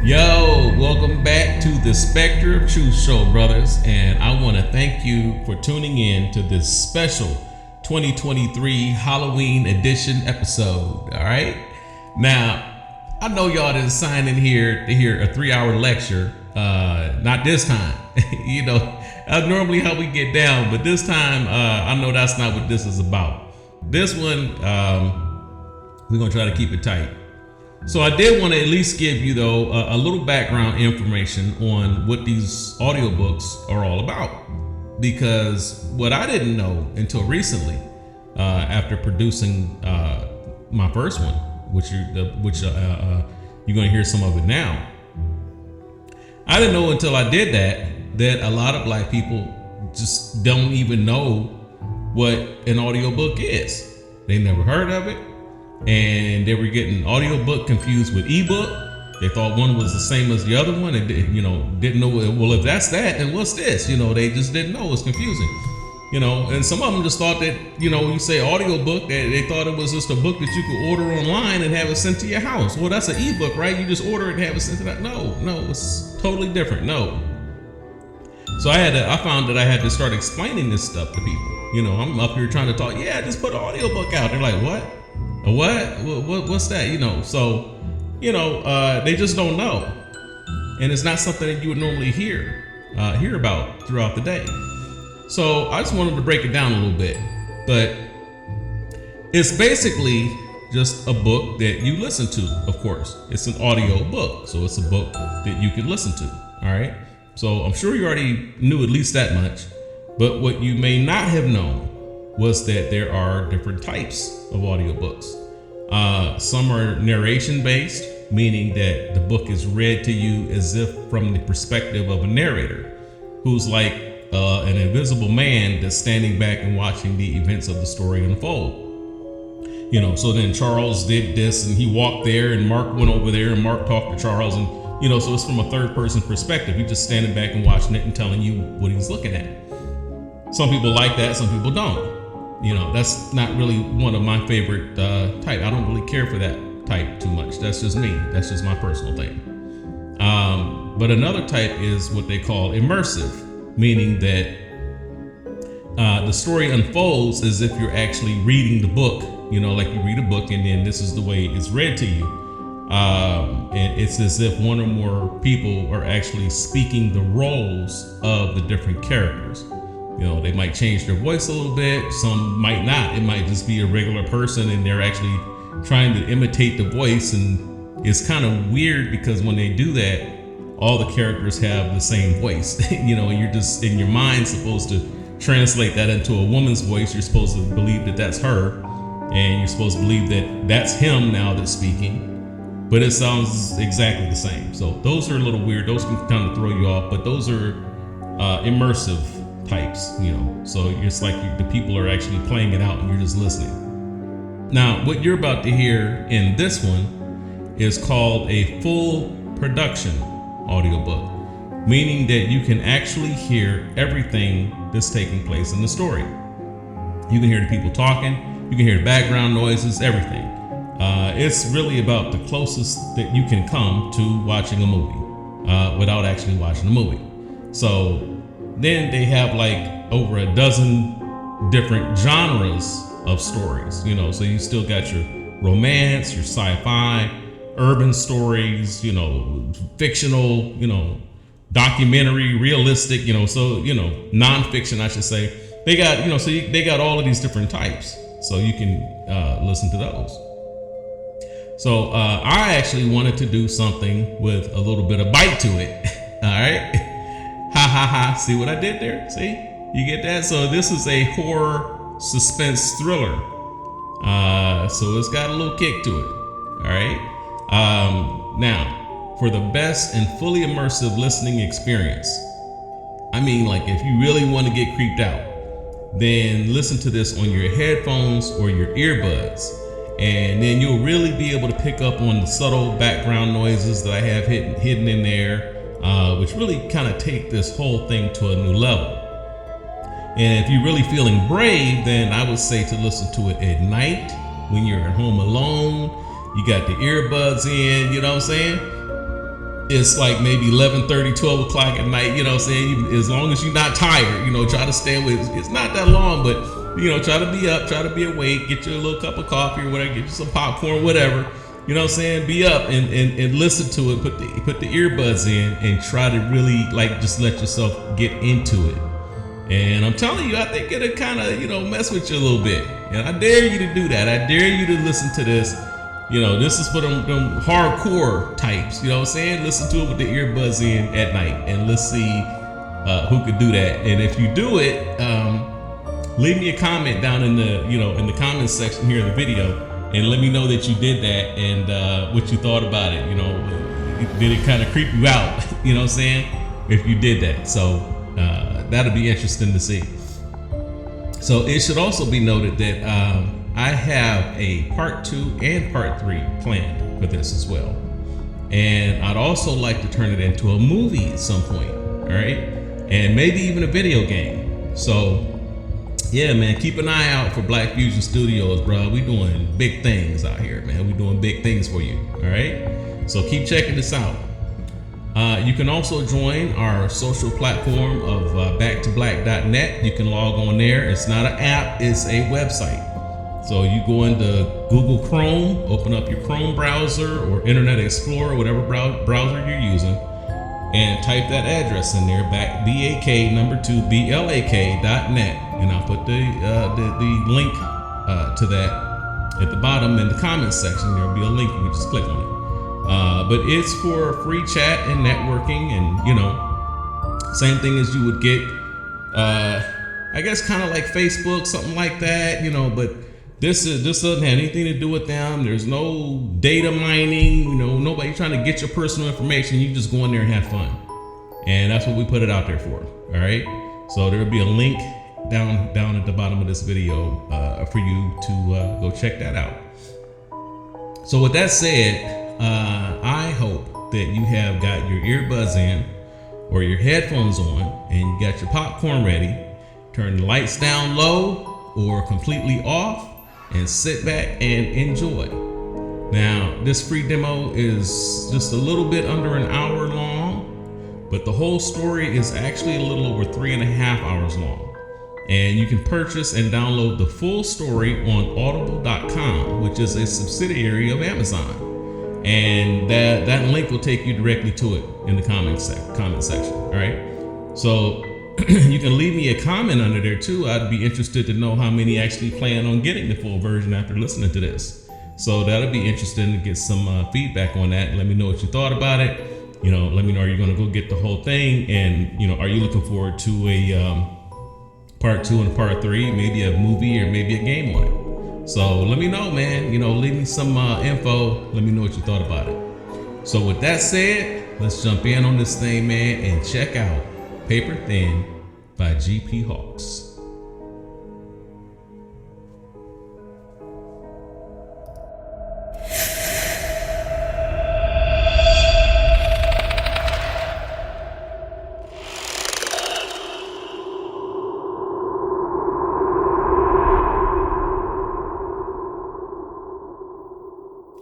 Yo, welcome back to the Spectre of Truth Show, brothers, and I want to thank you for tuning in to this special 2023 Halloween edition episode. All right, now I know y'all didn't sign in here to hear a 3-hour lecture. Not this time. You know, that's normally how we get down, but this time I know that's not what this is about. This one, we're gonna try to keep it tight. So I did want to at least give you, though, a little background information on what these audiobooks are all about. Because what I didn't know until recently, after producing my first one, which you're going to hear some of it now. I didn't know until I did that a lot of black people just don't even know what an audiobook is. They never heard of it. And they were getting audiobook confused with ebook. They thought one was the same as the other one, and didn't know. Well, if that's that, then what's this? They just didn't know. It was confusing. And some of them just thought that when you say audiobook, they thought it was just a book that you could order online and have it sent to your house. Well, that's an ebook, right? You just order it and have it sent to that. No, it's totally different. No. So I found that I had to start explaining this stuff to people. I'm up here trying to talk. Yeah, just put an audiobook out. They're like, what? What's that? So they just don't know, and it's not something that you would normally hear about throughout the day. So I just wanted to break it down a little bit, but it's basically just a book that you listen to. Of course, it's an audio book, so it's a book that you can listen to. All right. So I'm sure you already knew at least that much, but what you may not have known was that there are different types of audiobooks. Some are narration based, meaning that the book is read to you as if from the perspective of a narrator who's like an invisible man that's standing back and watching the events of the story unfold. So then Charles did this and he walked there and Mark went over there and Mark talked to Charles, and so it's from a third person perspective. He's just standing back and watching it and telling you what he's looking at. Some people like that, some people don't. That's not really one of my favorite type. I don't really care for that type too much. That's just me. That's just my personal thing. But another type is what they call immersive, meaning that the story unfolds as if you're actually reading the book, like you read a book and then this is the way it's read to you. And it's as if one or more people are actually speaking the roles of the different characters. They might change their voice a little bit. Some might not. It might just be a regular person and they're actually trying to imitate the voice. And it's kind of weird because when they do that, all the characters have the same voice. And you're just in your mind supposed to translate that into a woman's voice. You're supposed to believe that that's her. and you're supposed to believe that that's him now that's speaking, but it sounds exactly the same. So those are a little weird. Those can kind of throw you off, but those are immersive types, so it's like the people are actually playing it out and you're just listening. Now, what you're about to hear in this one is called a full production audiobook, meaning that you can actually hear everything that's taking place in the story. You can hear the people talking, you can hear the background noises, everything. It's really about the closest that you can come to watching a movie without actually watching the movie. So then they have like over a dozen different genres of stories, so you still got your romance, your sci-fi, urban stories, fictional, documentary, realistic, nonfiction, I should say. They got, they got all of these different types, so you can listen to those. So I actually wanted to do something with a little bit of bite to it. All right. Ha ha ha. See what I did there? See? You get that? So this is a horror suspense thriller. So it's got a little kick to it. All right. Now, for the best and fully immersive listening experience, I mean, like if you really want to get creeped out, then listen to this on your headphones or your earbuds. And then you'll really be able to pick up on the subtle background noises that I have hidden in there, which really kind of take this whole thing to a new level. And if you're really feeling brave, then I would say to listen to it at night when you're at home alone. You got the earbuds in, you know what I'm saying? It's like maybe 11:30, 12 o'clock at night, you know what I'm saying? As long as you're not tired, try to stay with it. It's not that long, but try to be up, try to be awake, get you a little cup of coffee or whatever, get you some popcorn, whatever. You know what I'm saying? Be up and listen to it, put the earbuds in and try to really just let yourself get into it. And I'm telling you, I think it'll kind of, mess with you a little bit. And I dare you to do that. I dare you to listen to this. This is for them hardcore types, you know what I'm saying? Listen to it with the earbuds in at night and let's see who could do that. And if you do it, leave me a comment down in the, in the comments section here in the video and let me know that you did that and what you thought about it. Did it kind of creep you out? You know what I'm saying? If you did that. So that'll be interesting to see. So it should also be noted that I have a part 2 and part 3 planned for this as well. And I'd also like to turn it into a movie at some point. All right. And maybe even a video game. So yeah, man, keep an eye out for Black Fusion Studios, bro. We doing big things out here, man. We doing big things for you. All right. So keep checking this out. You can also join our social platform of backtoblack.net. You can log on there. It's not an app, it's a website. So you go into Google Chrome, open up your Chrome browser or Internet Explorer, whatever browser you're using, and type that address in there, BAK2BLAK.net, and I'll put the link to that at the bottom in the comments section. There'll be a link. You can just click on it. But it's for free chat and networking, and same thing as you would get, I guess, kind of like Facebook, something like that, But this doesn't have anything to do with them. There's no data mining, nobody trying to get your personal information. You just go in there and have fun. And that's what we put it out there for. All right. So there'll be a link down at the bottom of this video for you to go check that out. So with that said, I hope that you have got your earbuds in or your headphones on and you got your popcorn ready. Turn the lights down low or completely off and sit back and enjoy. Now, this free demo is just a little bit under an hour long, but the whole story is actually a little over 3.5 hours long. And you can purchase and download the full story on audible.com, which is a subsidiary of Amazon. And that link will take you directly to it in the comment section. All right. So you can leave me a comment under there too. I'd be interested to know how many actually plan on getting the full version after listening to this. So that'll be interesting to get some feedback on that. Let me know what you thought about it. Let me know, are you going to go get the whole thing? And, are you looking forward to a part 2 and part 3, maybe a movie or maybe a game on it? So let me know, man. Leave me some info. Let me know what you thought about it. So with that said, let's jump in on this thing, man, and check out Paper Thin by G.P. Hawkes.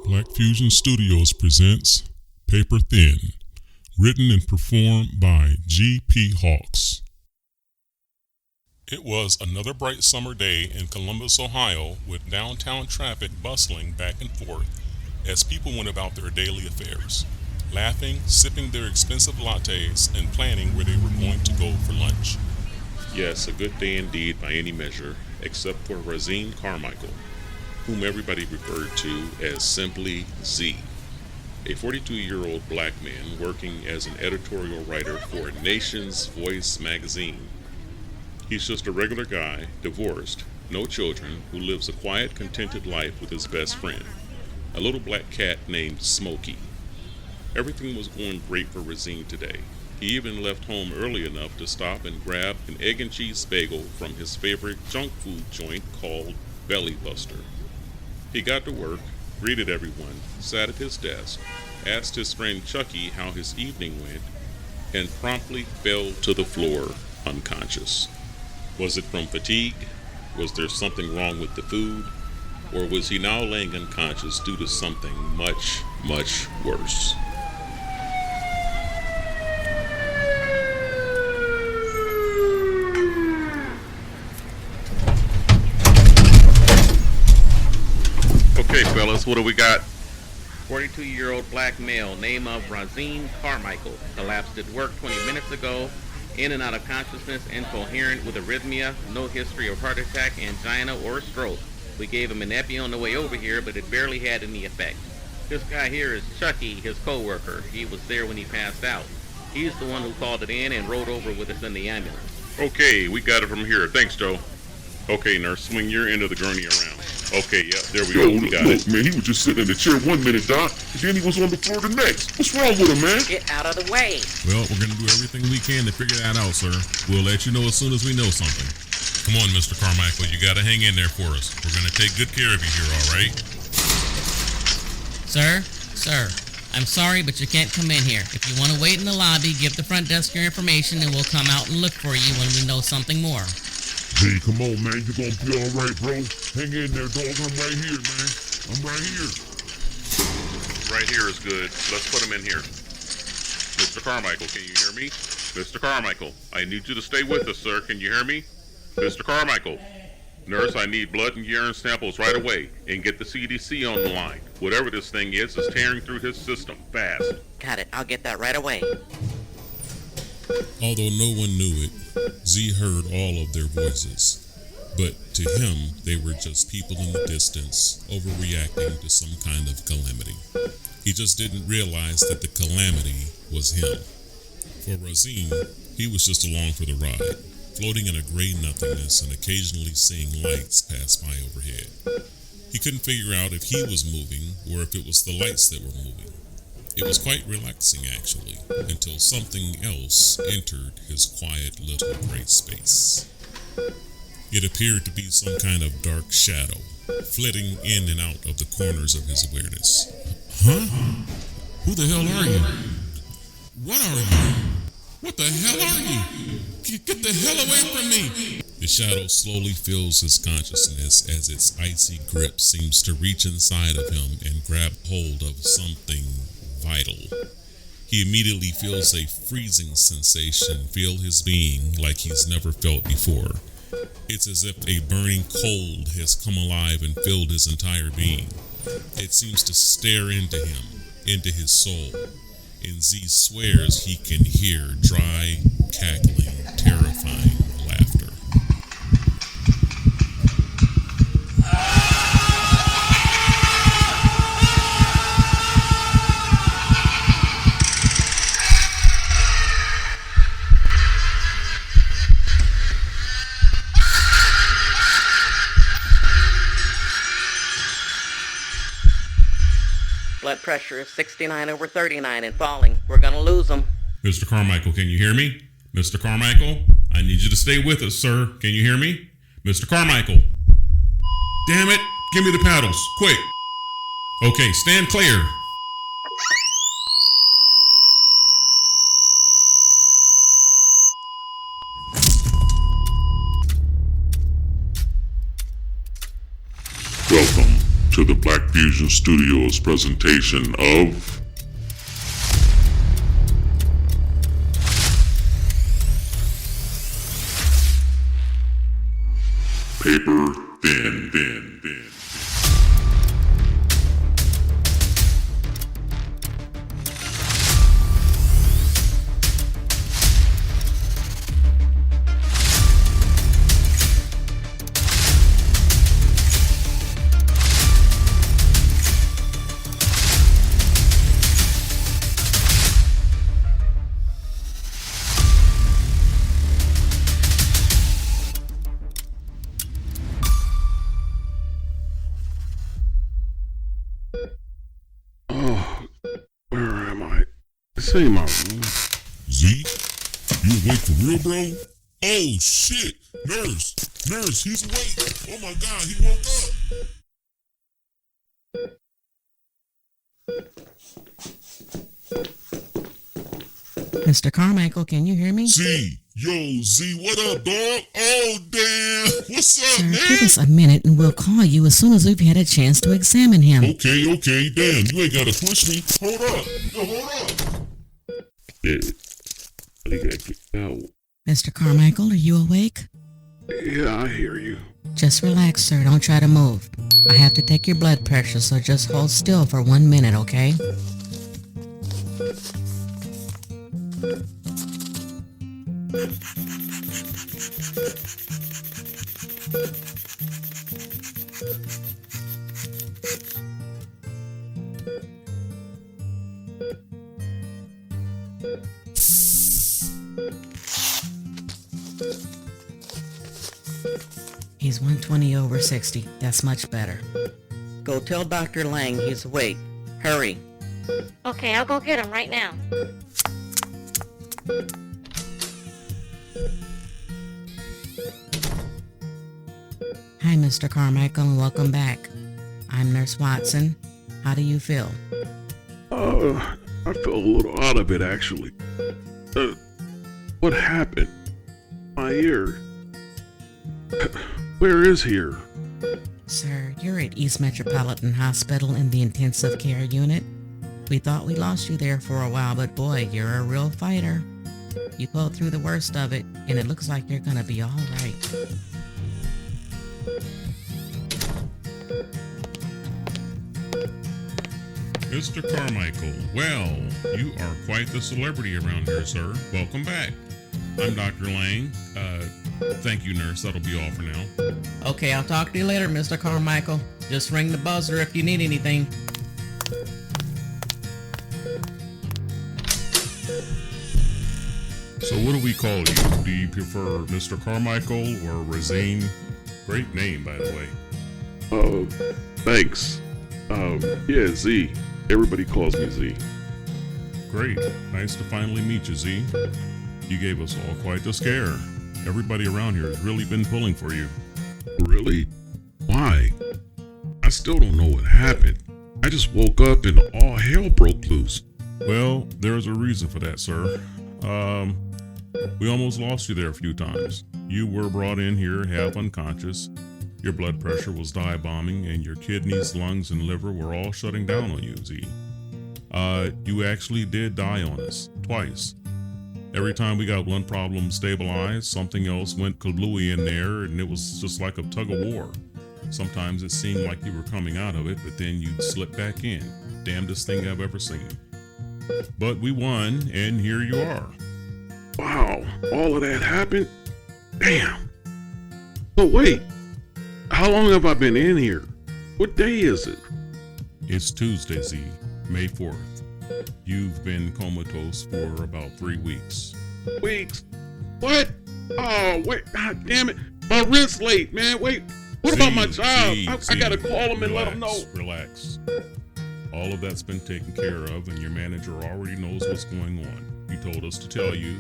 Black Fusion Studios presents Paper Thin, written and performed by G.P. Hawkes. It was another bright summer day in Columbus, Ohio, with downtown traffic bustling back and forth as people went about their daily affairs, laughing, sipping their expensive lattes, and planning where they were going to go for lunch. Yes, a good day indeed by any measure, except for Razine Carmichael, whom everybody referred to as simply Z, a 42-year-old black man working as an editorial writer for Nation's Voice magazine. He's just a regular guy, divorced, no children, who lives a quiet, contented life with his best friend, a little black cat named Smokey. Everything was going great for Razine today. He even left home early enough to stop and grab an egg and cheese bagel from his favorite junk food joint called Belly Buster. He got to work, greeted everyone, sat at his desk, asked his friend Chucky how his evening went, and promptly fell to the floor unconscious. Was it from fatigue? Was there something wrong with the food? Or was he now laying unconscious due to something much, much worse? Okay, fellas, what do we got? 42-year-old black male, name of Razine Carmichael, collapsed at work 20 minutes ago, in and out of consciousness, incoherent with arrhythmia, no history of heart attack, angina, or stroke. We gave him an epi on the way over here, but it barely had any effect. This guy here is Chucky, his co-worker. He was there when he passed out. He's the one who called it in and rode over with us in the ambulance. Okay, we got it from here. Thanks, Joe. Okay, nurse, swing your end of the gurney around. Okay, yeah, there we go. We got it. Man, he was just sitting in the chair 1 minute, Doc, and then he was on the floor the next. What's wrong with him, man? Get out of the way. Well, we're going to do everything we can to figure that out, sir. We'll let you know as soon as we know something. Come on, Mr. Carmichael, you gotta hang in there for us. We're gonna take good care of you here, all right? Sir, I'm sorry, but you can't come in here. If you want to wait in the lobby, give the front desk your information, and we'll come out and look for you when we know something more. Hey, come on, man. You're gonna be all right, bro. Hang in there, dog. I'm right here, man. I'm right here. Right here is good. Let's put him in here. Mr. Carmichael, can you hear me? Mr. Carmichael, I need you to stay with us, sir. Can you hear me? Mr. Carmichael. Nurse, I need blood and urine samples right away. And get the CDC on the line. Whatever this thing is tearing through his system. Fast. Got it. I'll get that right away. Although no one knew it, Z heard all of their voices. But to him, they were just people in the distance, overreacting to some kind of calamity. He just didn't realize that the calamity was him. For Razine, he was just along for the ride, floating in a gray nothingness and occasionally seeing lights pass by overhead. He couldn't figure out if he was moving or if it was the lights that were moving. It was quite relaxing, actually, until something else entered his quiet little gray space. It appeared to be some kind of dark shadow, flitting in and out of the corners of his awareness. Huh? Who the hell are you? What are you? What the hell are you? Get the hell away from me! The shadow slowly fills his consciousness as its icy grip seems to reach inside of him and grab hold of something vital. He immediately feels a freezing sensation fill his being like he's never felt before. It's as if a burning cold has come alive and filled his entire being. It seems to stare into him, into his soul, and Z swears he can hear dry, cackling, terrifying laughter. Blood pressure is 69/39 and falling. We're gonna lose him. Mr. Carmichael, can you hear me? Mr. Carmichael, I need you to stay with us, sir. Can you hear me? Mr. Carmichael. Damn it, give me the paddles, quick. Okay, stand clear. Welcome to the Black Fusion Studios presentation of Paper Thin. Where am I? This ain't my room. Z, you awake for real, bro? Oh shit, nurse, he's awake. Oh my god, he woke up. Mr. Carmichael, can you hear me? Z, what up, dog? Oh damn, what's up, Sir, man? give us a minute and we'll call you as soon as we've had a chance to examine him. Okay, damn, you ain't gotta push me. Hold up. Yeah, I got kicked out. Mr. Carmichael, are you awake? Yeah, I hear you. Just relax, sir. Don't try to move. I have to take your blood pressure, so just hold still for 1 minute, okay? He's 120/60. That's much better. Go tell Dr. Lang he's awake. Hurry. Okay, I'll go get him right now. Hi, Mr. Carmichael, and welcome back. I'm Nurse Watson. How do you feel? I feel a little out of it, actually. What happened? My ear. Where is here? Sir, you're at East Metropolitan Hospital in the intensive care unit. We thought we lost you there for a while, but boy, you're a real fighter. You pulled through the worst of it, and it looks like you're gonna be all right. Mr. Carmichael, well, you are quite the celebrity around here, sir. Welcome back. I'm Dr. Lang. Thank you, nurse. That'll be all for now. Okay, I'll talk to you later, Mr. Carmichael. Just ring the buzzer if you need anything. So what do we call you? Do you prefer Mr. Carmichael or Razine? Great name, by the way. Thanks. Yeah, Z. Everybody calls me Z. Great. Nice to finally meet you, Z. You gave us all quite the scare. Everybody around here has really been pulling for you. Really? Why? I still don't know what happened. I just woke up and all hell broke loose. Well, there's a reason for that, sir. We almost lost you there a few times. You were brought in here half unconscious. Your blood pressure was dive-bombing, and your kidneys, lungs, and liver were all shutting down on you, Z. You actually did die on us, twice. Every time we got one problem stabilized, something else went kablooey in there, and it was just like a tug-of-war. Sometimes it seemed like you were coming out of it, but then you'd slip back in. Damnedest thing I've ever seen. But we won, and here you are. Wow, all of that happened? Damn. But wait, how long have I been in here? What day is it? It's Tuesday, Z, May 4th. You've been comatose for about 3 weeks. Weeks? What? Oh, wait, god damn it. My rent's late, man. Wait, what about my job? I gotta call them and let them know. Relax. All of that's been taken care of, and your manager already knows what's going on. He told us to tell you,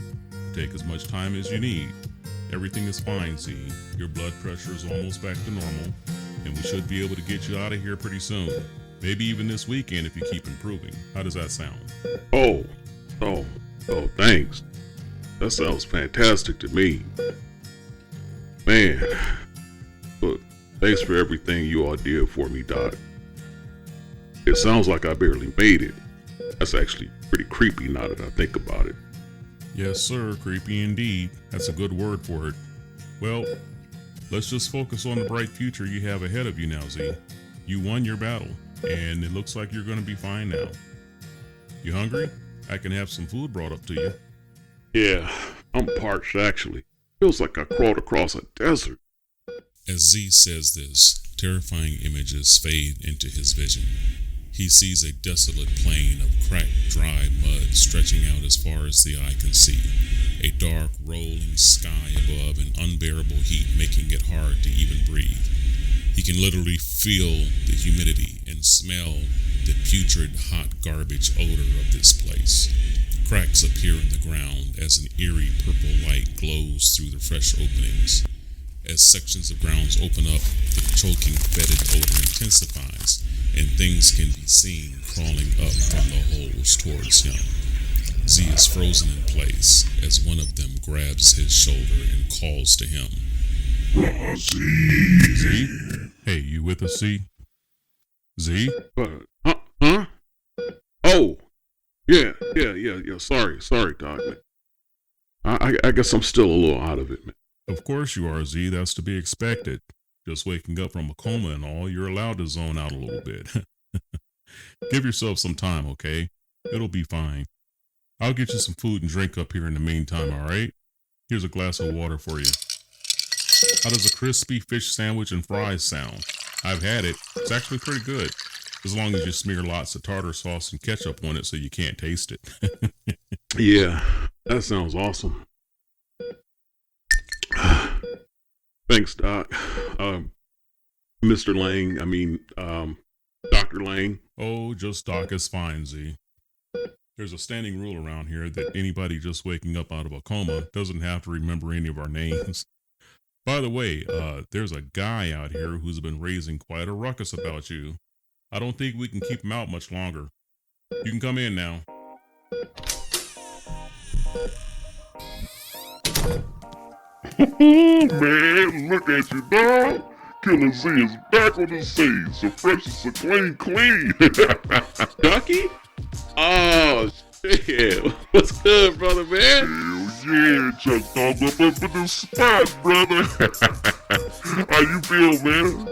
take as much time as you need. Everything is fine, Z. Your blood pressure is almost back to normal, and we should be able to get you out of here pretty soon. Maybe even this weekend if you keep improving. How does that sound? Oh, thanks. That sounds fantastic to me. Man, look, thanks for everything you all did for me, Doc. It sounds like I barely made it. That's actually pretty creepy now that I think about it. Yes, sir. Creepy indeed. That's a good word for it. Well, let's just focus on the bright future you have ahead of you now, Z. You won your battle, and it looks like you're going to be fine now. You hungry? I can have some food brought up to you. Yeah, I'm parched actually. Feels like I crawled across a desert. As Z says this, terrifying images fade into his vision. He sees a desolate plain of cracked, dry mud stretching out as far as the eye can see. A dark, rolling sky above and unbearable heat making it hard to even breathe. He can literally feel the humidity and smell the putrid, hot garbage odor of this place. Cracks appear in the ground as an eerie purple light glows through the fresh openings. As sections of grounds open up, the choking, fetid odor intensifies, and things can be seen crawling up from the holes towards him. Z is frozen in place as one of them grabs his shoulder and calls to him. Z? Z? Hey, you with us, Z? Z? Huh? Oh, yeah. Sorry, Doc. Man. I guess I'm still a little out of it, man. Of course you are, Z. That's to be expected. Just waking up from a coma and all, you're allowed to zone out a little bit. Give yourself some time, okay? It'll be fine. I'll get you some food and drink up here in the meantime, alright? Here's a glass of water for you. How does a crispy fish sandwich and fries sound? I've had it. It's actually pretty good. As long as you smear lots of tartar sauce and ketchup on it so you can't taste it. Yeah, that sounds awesome. Thanks, Doc. Mr. Lang, Dr. Lang. Oh, just Doc is fine, Z. There's a standing rule around here that anybody just waking up out of a coma doesn't have to remember any of our names. By the way, there's a guy out here who's been raising quite a ruckus about you. I don't think we can keep him out much longer. You can come in now. Man, look at you, dog. Killer Z is back on the scene, so fresh as a clean. Ducky? Oh, shit. What's good, brother, man? Hell yeah, Chuck dog up in the spot, brother. How you feel, man?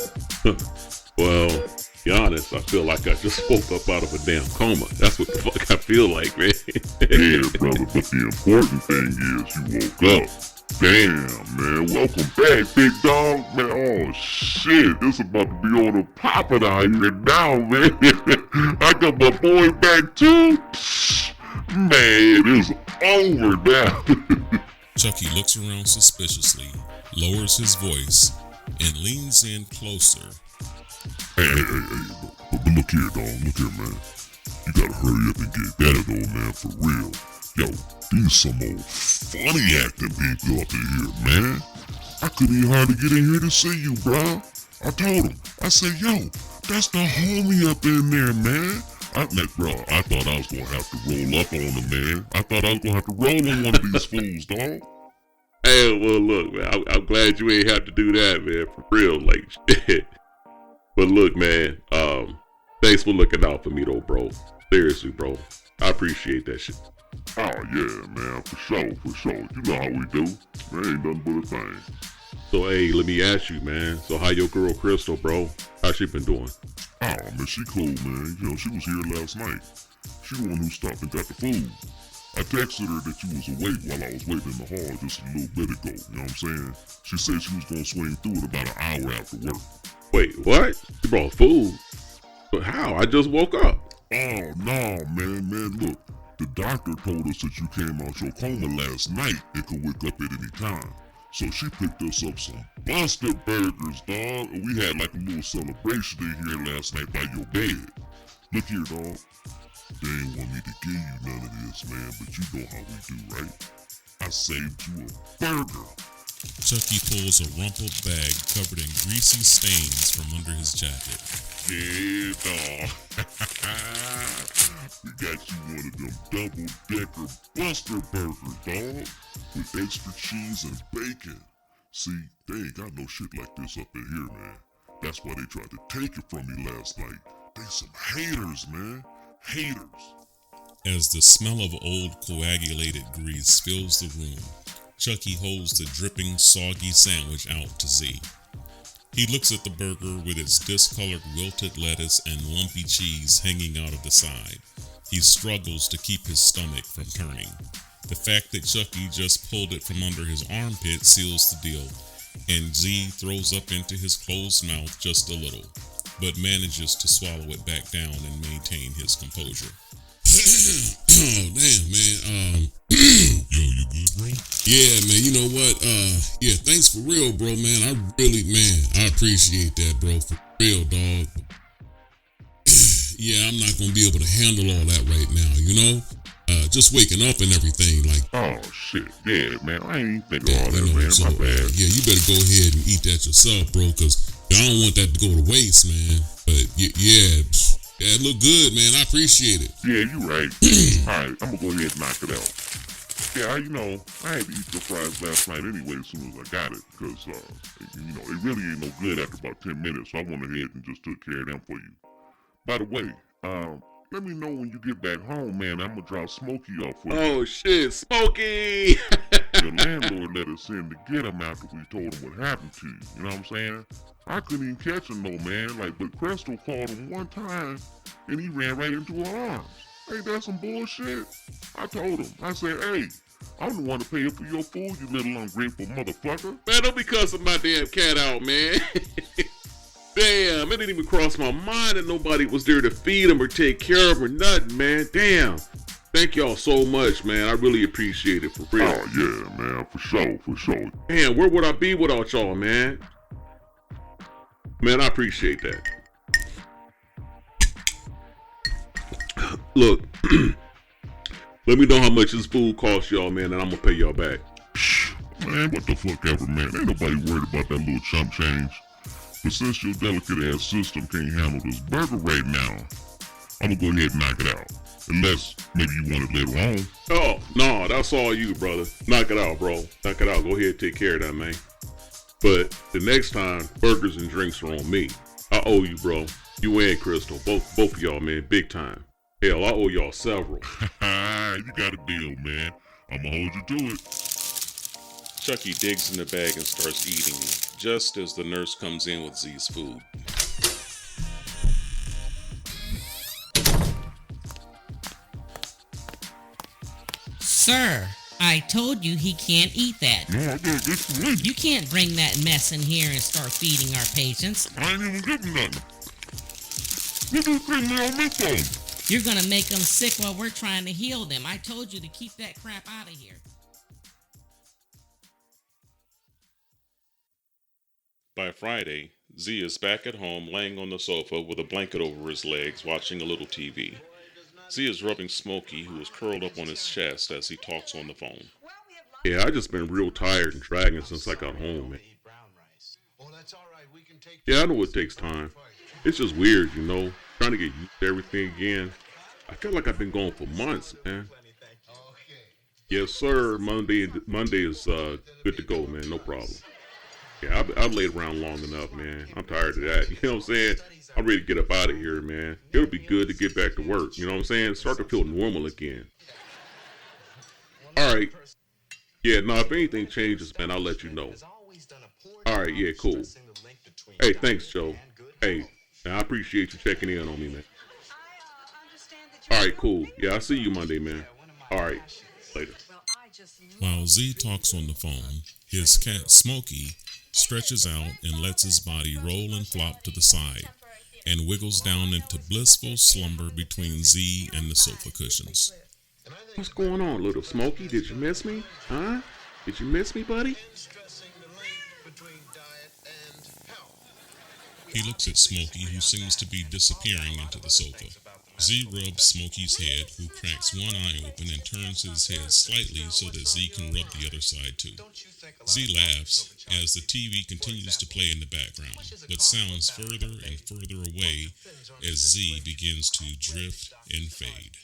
Well, to be honest, I feel like I just woke up out of a damn coma. That's what the fuck I feel like, man. Yeah, brother, but the important thing is you woke up. Damn, man, welcome back, big dog, man. Oh, shit, this about to be on the poppin' out here now, man. I got my boy back, too. Man, it's over now. Chucky looks around suspiciously, lowers his voice, and leans in closer. Hey, but look here, dog, look here, man. You gotta hurry up and get better, though, man, for real. Yo, these some old funny acting people up in here, man. I couldn't even hardly get in here to see you, bro. I told him, I said, yo, that's the homie up in there, man. I thought I was gonna have to roll up on him, man. I thought I was gonna have to roll on one of these fools, dog. Hey, well, look, man, I'm glad you ain't have to do that, man, for real, like, shit. But look, man, thanks for looking out for me, though, bro. Seriously, bro. I appreciate that shit. Oh, yeah, man, for sure. You know how we do. There ain't nothing but a thing. So, hey, let me ask you, man. So, how your girl Crystal, bro? How she been doing? Oh, man, she cool, man. You know, she was here last night. She the one who stopped and got the food. I texted her that you was awake while I was waiting in the hall just a little bit ago. You know what I'm saying? She said she was gonna swing through it about an hour after work. Wait, what? You brought food? But how? I just woke up. Oh, no, man, look. The doctor told us that you came out your coma last night and could wake up at any time. So she picked us up some busted burgers, dog, and we had like a little celebration in here last night by your bed. Look here, dog. They ain't want me to give you none of this, man, but you know how we do, right? I saved you a burger. Chucky pulls a rumpled bag covered in greasy stains from under his jacket. Yeah, dog. We got you one of them double-decker Buster burgers, dog, with extra cheese and bacon. See, they ain't got no shit like this up in here, man. That's why they tried to take it from me last night. They some haters, man. Haters. As the smell of old coagulated grease fills the room, Chucky holds the dripping, soggy sandwich out to Z. He looks at the burger with its discolored wilted lettuce and lumpy cheese hanging out of the side. He struggles to keep his stomach from turning. The fact that Chucky just pulled it from under his armpit seals the deal, and Z throws up into his closed mouth just a little, but manages to swallow it back down and maintain his composure. Oh, damn, man. Yo, you good, bro? Yeah, man, you know what? Yeah, thanks for real, bro, man. I appreciate that, bro, for real, dog. Yeah, I'm not gonna be able to handle all that right now, you know? Just waking up and everything, like. Oh, shit. Yeah, man. I ain't thinking all that, man. So, My bad. yeah, you better go ahead and eat that yourself, bro, because I don't want that to go to waste, man. But, yeah, it look good, man. I appreciate it. Yeah, you right. All right, I'm gonna go ahead and knock it out. Yeah, I had to eat the fries last night anyway as soon as I got it, because, it really ain't no good after about 10 minutes, so I went ahead and just took care of them for you. By the way, let me know when you get back home, man. I'm gonna drop Smokey off for you. Oh, shit, Smokey! The landlord let us in to get him after we told him what happened to you, you know what I'm saying? I couldn't even catch him, no, man, but Crystal called him one time, and he ran right into her arms. Ain't that some bullshit? I told him. I said, hey, I'm the one to pay for your food, you little ungrateful motherfucker. Man, don't be cussing my damn cat out, man. Damn, it didn't even cross my mind that nobody was there to feed him or take care of him or nothing, man. Damn. Thank y'all so much, man. I really appreciate it, for real. Oh, yeah, man, for sure. Damn, where would I be without y'all, man? Man, I appreciate that. Look, let me know how much this food costs y'all, man, and I'm gonna pay y'all back. Man, what the fuck ever, man. Ain't nobody worried about that little chump change. But since your delicate ass system can't handle this burger right now, I'm gonna go ahead and knock it out. Unless maybe you want it later on. Oh, no, that's all you, brother. Knock it out, bro. Knock it out. Go ahead and take care of that, man. But the next time, burgers and drinks are on me. I owe you, bro. You and Crystal. Both of y'all, man. Big time. Hell, I owe y'all several. You got a deal, man. I'ma hold you to it. Chucky digs in the bag and starts eating, just as the nurse comes in with Z's food. Sir, I told you he can't eat that. No, I gotta get some meat. You can't bring that mess in here and start feeding our patients. I ain't even getting nothing. What do you think me on me for? You're gonna make them sick while we're trying to heal them. I told you to keep that crap out of here. By Friday, Z is back at home laying on the sofa with a blanket over his legs watching a little TV. Z is rubbing Smokey, who is curled up on his chest as he talks on the phone. Yeah, I just been real tired and dragging since I got home, man. Yeah, I know it takes time. It's just weird, trying to get used to everything again. I feel like I've been gone for months, man. Yes, sir. Monday is good to go, man. No problem. Yeah, I've laid around long enough, man. I'm tired of that. You know what I'm saying? I'm ready to get up out of here, man. It'll be good to get back to work. You know what I'm saying? Start to feel normal again. All right. Yeah, no, if anything changes, man, I'll let you know. All right, yeah, cool. Hey, thanks, Joe. Hey, man, I appreciate you checking in on me, man. All right, cool. Yeah, I'll see you Monday, man. All right, later. While Z talks on the phone, his cat Smokey stretches out and lets his body roll and flop to the side and wiggles down into blissful slumber between Z and the sofa cushions. What's going on, little Smokey? Did you miss me? Huh? Did you miss me, buddy? He looks at Smokey, who seems to be disappearing into the sofa. Z rubs Smokey's head, who cracks one eye open and turns his head slightly so that Z can rub the other side too. Z laughs as the TV continues to play in the background, but sounds further and further away as Z begins to drift and fade.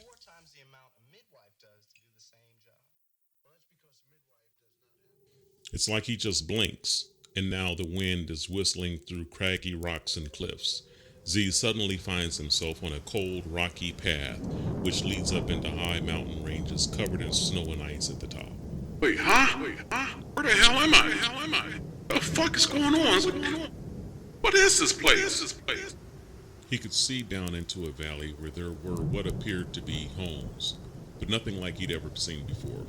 It's like he just blinks, and now the wind is whistling through craggy rocks and cliffs. Z suddenly finds himself on a cold, rocky path, which leads up into high mountain ranges covered in snow and ice at the top. Wait, huh? Where the hell am I? The fuck is going on? What is this place? He could see down into a valley where there were what appeared to be homes, but nothing like he'd ever seen before.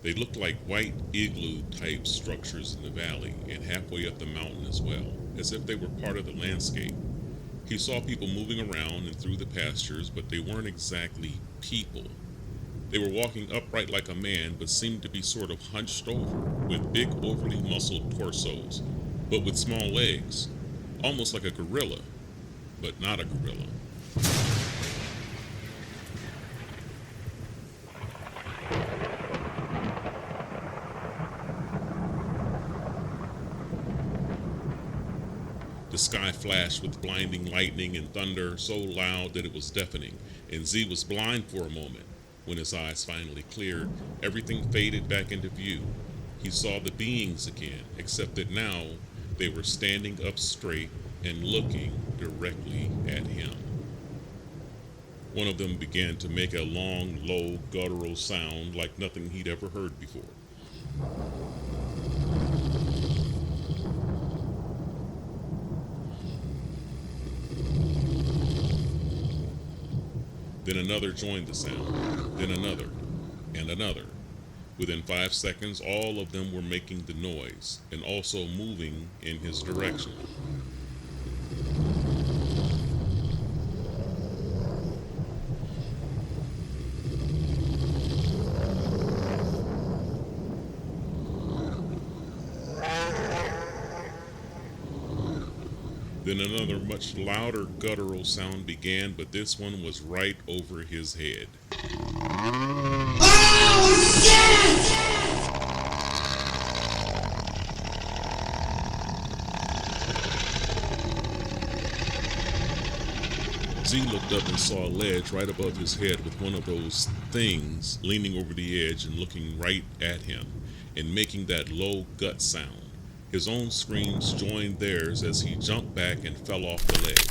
They looked like white igloo-type structures in the valley and halfway up the mountain as well, as if they were part of the landscape. He saw people moving around and through the pastures, but they weren't exactly people. They were walking upright like a man, but seemed to be sort of hunched over, with big, overly muscled torsos, but with small legs, almost like a gorilla, but not a gorilla. The sky flashed with blinding lightning and thunder so loud that it was deafening, and Z was blind for a moment. When his eyes finally cleared, everything faded back into view. He saw the beings again, except that now they were standing up straight and looking directly at him. One of them began to make a long, low, guttural sound like nothing he'd ever heard before. Then another joined the sound, then another, and another. Within 5 seconds, all of them were making the noise, and also moving in his direction. Then another much louder guttural sound began, but this one was right over his head. Z looked up and saw a ledge right above his head with one of those things leaning over the edge and looking right at him and making that low gut sound. His own screams joined theirs as he jumped back and fell off the ledge.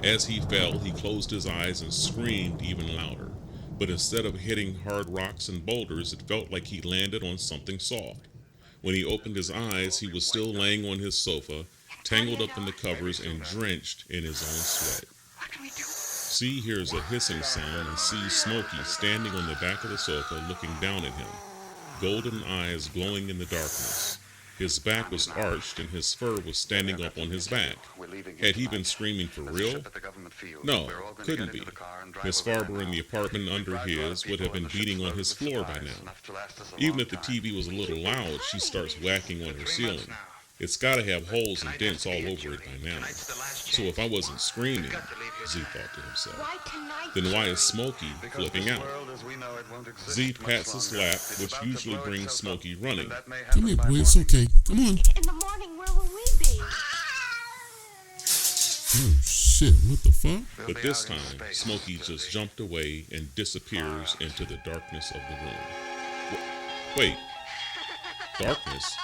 As he fell, he closed his eyes and screamed even louder. But instead of hitting hard rocks and boulders, it felt like he landed on something soft. When he opened his eyes, he was still laying on his sofa, tangled up in the covers and drenched in his own sweat. Z hears a hissing sound and sees Smokey standing on the back of the sofa looking down at him, golden eyes glowing in the darkness. His back was arched and his fur was standing up on his back. Had he been screaming for real? No, couldn't be. Miss Farber in the apartment under his would have been beating on his floor by now. Even if the TV was a little loud, she starts whacking on her ceiling. It's gotta have holes and dents all over it by now. So if I wasn't screaming, Z thought to himself, then why is Smokey flipping out? Z pats his lap, which usually brings Smokey running. Come here, boy, it's okay. Come on. In the morning, where will we be? Oh, shit, what the fuck? But this time, Smokey just jumped away and disappears into the darkness of the room. Wait, darkness?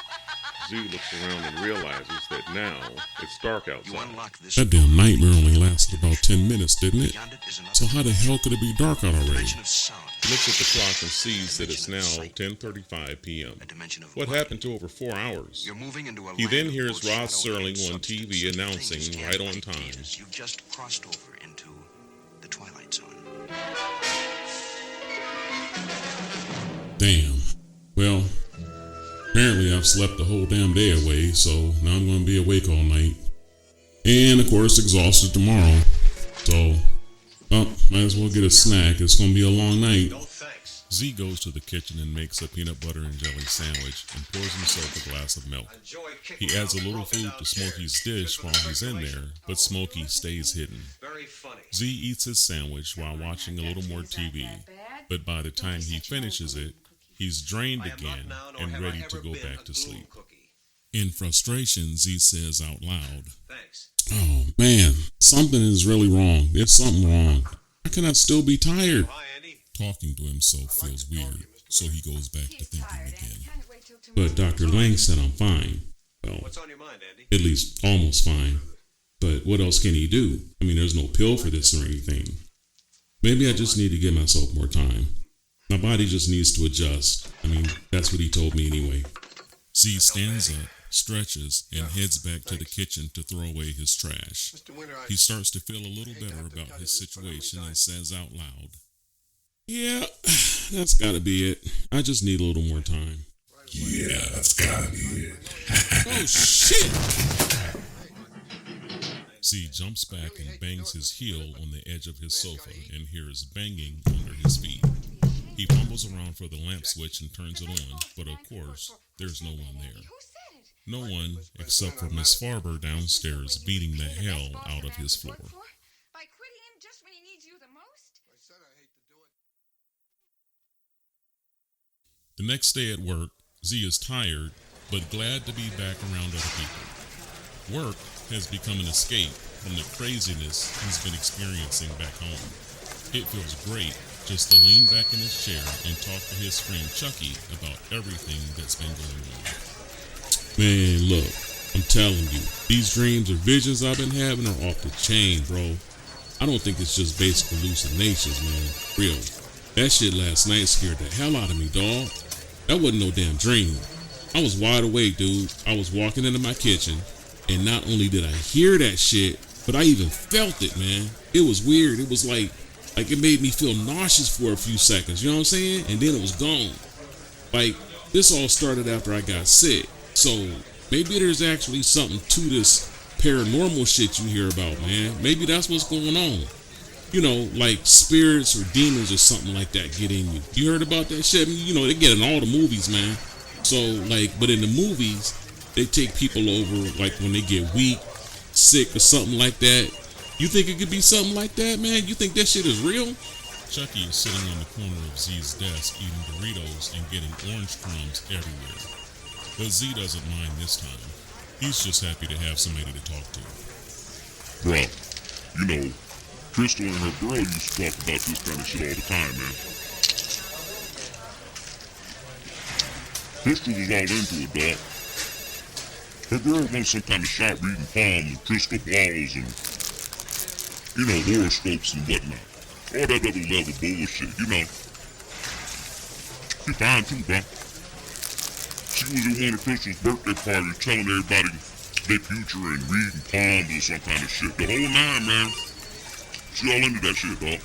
Z looks around and realizes that now it's dark outside. That damn nightmare only lasted about 10 minutes, didn't it? So how the hell could it be dark out already? He looks at the clock and sees that it's now 10:35 p.m. What happened to over 4 hours? He then hears Rod Serling on TV announcing right on time. You've just crossed over into the Twilight Zone. Damn. Well, apparently I've slept the whole damn day away, so now I'm going to be awake all night. And of course exhausted tomorrow. So, might as well get a snack. It's going to be a long night. No thanks. Z goes to the kitchen and makes a peanut butter and jelly sandwich and pours himself a glass of milk. He adds a little food to Smokey's dish while he's in there, but Smokey stays hidden. Z eats his sandwich while watching a little more TV, but by the time he finishes it, he's drained again and ready to go back to sleep. In frustration, Z says out loud, "Oh man, something is really wrong. There's something wrong. How can I still be tired?" Talking to himself feels weird, so he goes back to thinking again. But Dr. Lang said I'm fine. Well, What's on your mind, Andy? at least almost fine. But what else can he do? I mean, there's no pill for this or anything. Maybe I just need to give myself more time. My body just needs to adjust. I mean, that's what he told me anyway. Z stands up, stretches, and heads back to the kitchen to throw away his trash. He starts to feel a little better about his situation and says out loud, "Yeah, that's gotta be it. I just need a little more time." Yeah, that's gotta be it. Oh, shit! Z jumps back and bangs his heel on the edge of his sofa and hears banging under his feet. He fumbles around for the lamp switch and turns it on, but of course, there's no one there. No one except for Miss Farber downstairs beating the hell out of his floor. By quitting him just when he needs you the most? The next day at work, Z is tired, but glad to be back around other people. Work has become an escape from the craziness he's been experiencing back home. It feels great just to lean back in his chair and talk to his friend Chucky about everything that's been going on. Man, look, I'm telling you, these dreams or visions I've been having are off the chain, bro. I don't think it's just basic hallucinations, man. Real. That shit last night scared the hell out of me, dawg. That wasn't no damn dream. I was wide awake, dude. I was walking into my kitchen, and not only did I hear that shit, but I even felt it, man. It was weird. It was like it made me feel nauseous for a few seconds, you know what I'm saying? And then it was gone. Like, this all started after I got sick. So, maybe there's actually something to this paranormal shit you hear about, man. Maybe that's what's going on. You know, like spirits or demons or something like that get in you. You heard about that shit? I mean, you know, they get in all the movies, man. So, like, but in the movies, they take people over, like, when they get weak, sick, or something like that. You think it could be something like that, man? You think that shit is real? Chucky is sitting on the corner of Z's desk eating Doritos and getting orange crumbs everywhere. But Z doesn't mind this time. He's just happy to have somebody to talk to. Bro, you know, Crystal and her girl used to talk about this kind of shit all the time, man. Crystal was all into it, dog. Her girl wants some kind of shot reading palms and crystal balls and, you know, horoscopes and whatnot. All that other level bullshit, you know. She fine too, bro. She was at one of Crystal's birthday parties telling everybody their future and reading palms or some kind of shit. The whole nine, man. She all into that shit, dog.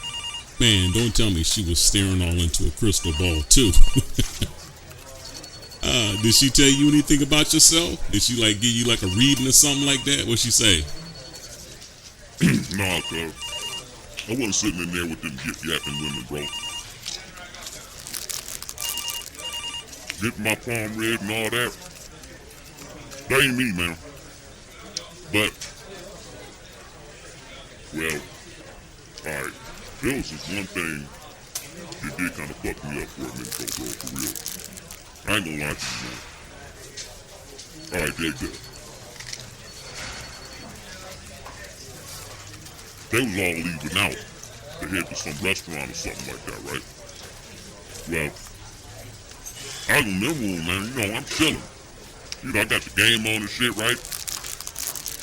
Man, don't tell me she was staring all into a crystal ball, too. Did she tell you anything about yourself? Did she, like, give you, like, a reading or something like that? What'd she say? Nah, cuz. I wasn't sitting in there with them yip-yapping women, bro. Getting my palm read and all that. That ain't me, man. But, well, alright. There was this one thing that did kind of fuck me up for a minute, though, bro, for real. I ain't gonna lie to you, man. Alright, dig that. They was all leaving out to head to some restaurant or something like that, right? Well, I was in their room, man. You know, I'm chilling. You know, I got the game on and shit, right?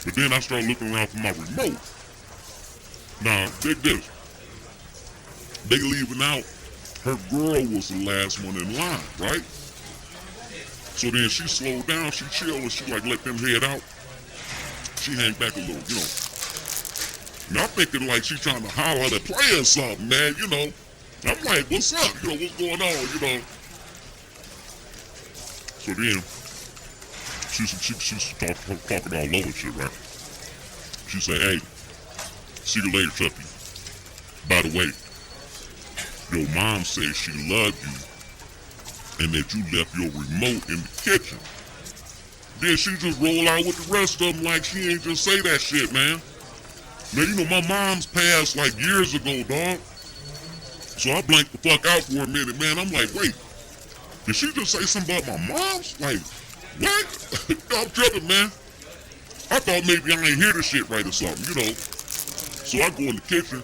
But then I started looking around for my remote. Now, dig this. They leaving out. Her girl was the last one in line, right? So then she slowed down, she chilled, and she like let them head out. She hang back a little, you know. Now I'm thinking like she trying to holler at a player or something, man, you know. I'm like, what's up? You know, what's going on, you know? So then, she's talking all over shit, right? She said, hey, see you later, Chucky. By the way, your mom said she loved you and that you left your remote in the kitchen. Then she just roll out with the rest of them like she ain't just say that shit, man. Man, you know, my mom's passed like years ago, dog. So I blanked the fuck out for a minute, man. I'm like, wait, did she just say something about my mom's? Like, what? I'm tripping, man. I thought maybe I ain't hear the shit right or something, you know. So I go in the kitchen,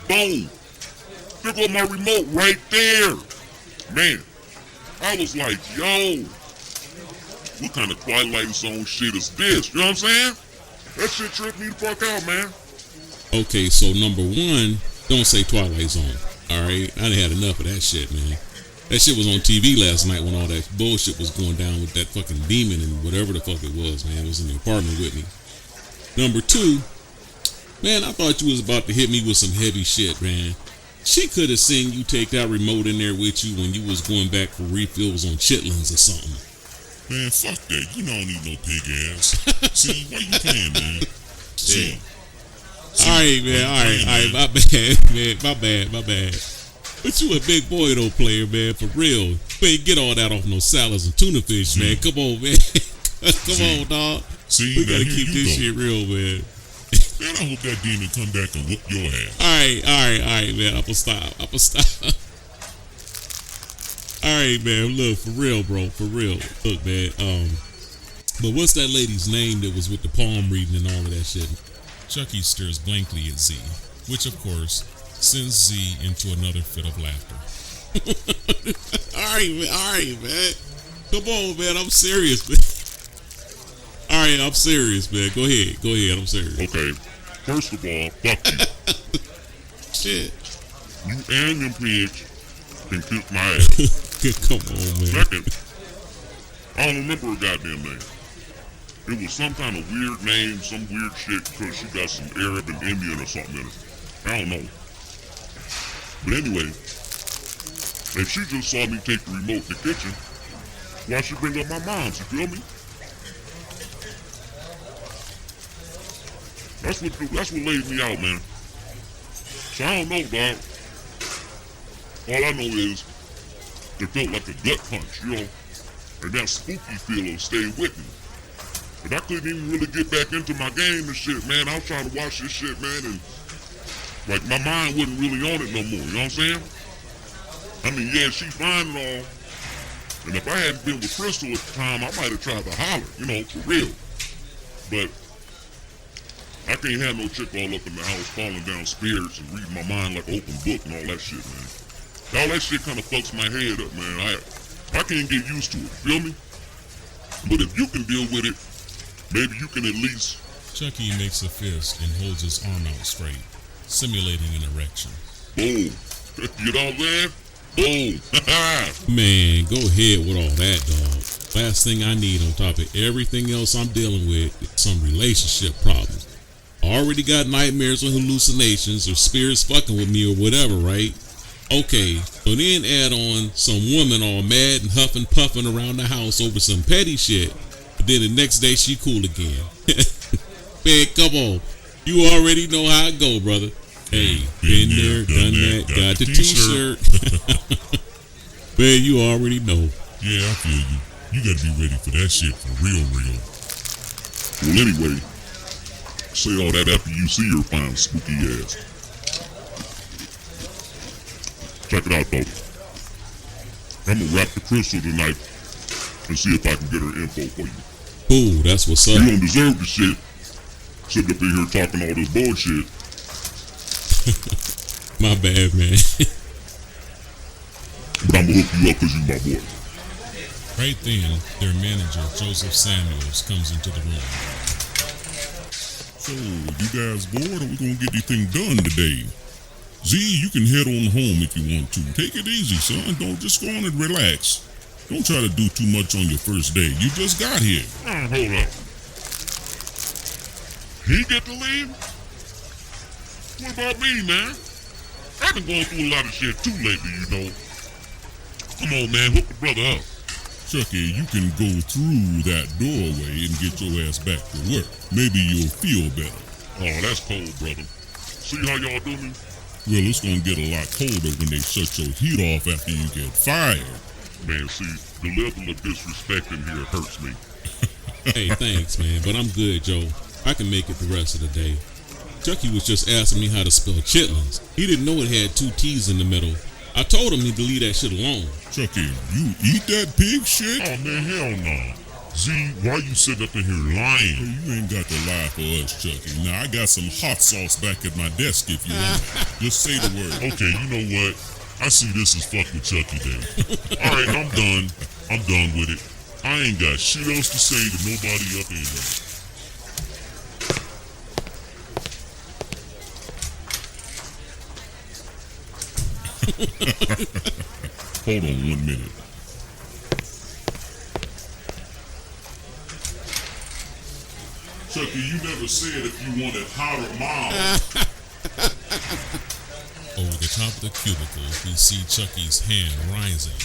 boom. There go my remote right there. Man, I was like, yo, what kind of Twilight Zone shit is this? You know what I'm saying? That shit tripped me the fuck out, man. Okay, so number one, don't say Twilight Zone. Alright? I done had enough of that shit, man. That shit was on TV last night when all that bullshit was going down with that fucking demon and whatever the fuck it was, man. It was in the apartment with me. Number two, man, I thought you was about to hit me with some heavy shit, man. She could have seen you take that remote in there with you when you was going back for refills on chitlins or something. Man, fuck that. You don't need no pig ass. See, why you playing, man? See. Alright, man, alright, my bad, man, my bad. But you a big boy though, player, man, for real. Man, get all that off no salads and tuna fish, man. Come on, man. Come on, dog. See, we gotta keep this shit real, man. Man, I hope that demon come back and whoop your ass. Alright, man. I'ma stop. Alright, man. Look, for real, bro. For real. Look, man. But what's that lady's name that was with the palm reading and all of that shit? Chucky stares blankly at Z, which of course sends Z into another fit of laughter. Alright, man. Come on, man. I'm serious, man. Alright, I'm serious, man. Go ahead. I'm serious. Okay. First of all, fuck you. Shit. You and them pigs can kiss my ass. Come on, man. Second, I don't remember her goddamn name. It was some kind of weird name, some weird shit, because she got some Arab and Indian or something in it. I don't know. But anyway, if she just saw me take the remote in the kitchen, why she bring up my mom's, you feel me? That's what laid me out, man. So I don't know, dog. All I know is it felt like a gut punch, you know, and that spooky feeling stayed with me. And I couldn't even really get back into my game and shit, man. I was trying to watch this shit, man, and like my mind wasn't really on it no more, you know what I'm saying? I mean, yeah, she's fine and all. And if I hadn't been with Crystal at the time, I might have tried to holler, you know, for real. But I can't have no chick all up in the house falling down spirits and reading my mind like an open book and all that shit, man. All that shit kind of fucks my head up, man. I can't get used to it, feel me? But if you can deal with it, maybe you can at least... Chucky makes a fist and holds his arm out straight, simulating an erection. Boom. You know what I'm saying? Boom. Man, go ahead with all that, dog. Last thing I need on top of everything else I'm dealing with is some relationship problems. I already got nightmares or hallucinations or spirits fucking with me or whatever, right? Okay, so then add on some woman all mad and huffing puffing around the house over some petty shit, but then the next day she cool again. Man, come on. You already know how it go, brother. Hey, been there, done that, got the t-shirt. Man, you already know. Yeah, I feel you. You gotta be ready for that shit for real. Well, anyway, say all that after you see her fine spooky ass. Check it out, though. I'm gonna rap the Crystal tonight and see if I can get her info for you. Ooh, that's what's up. You don't deserve the shit. Sitting up in here talking all this bullshit. My bad, man. But I'm gonna hook you up because you my boy. Right then, their manager, Joseph Samuels, comes into the room. So, you guys bored or we gonna get this thing done today? Z, you can head on home if you want to. Take it easy, son. Don't just go on and relax. Don't try to do too much on your first day. You just got here. Hold up. He get to leave? What about me, man? I've been going through a lot of shit too lately, you know. Come on, man. Hook the brother up. Chucky, you can go through that doorway and get your ass back to work. Maybe you'll feel better. Oh, that's cold, brother. See how y'all do me? Well, it's gonna get a lot colder when they shut your heat off after you get fired. Man, see, the level of disrespect in here hurts me. Hey, thanks, man, but I'm good, Joe. I can make it the rest of the day. Chucky was just asking me how to spell chitlins. He didn't know it had 2 T's in the middle. I told him to leave that shit alone. Chucky, you eat that pig shit? Oh, man, hell no. Z, why you sitting up in here lying? Hey, you ain't got to lie for us, Chucky. Now, I got some hot sauce back at my desk if you want. Just say the word. Okay, you know what? I see this is fuck with Chucky Day. All right, I'm done. I'm done with it. I ain't got shit else to say to nobody up in here. Hold on 1 minute. Chucky, you never said if you wanted hot or mild. Over the top of the cubicle, we see Chucky's hand rising,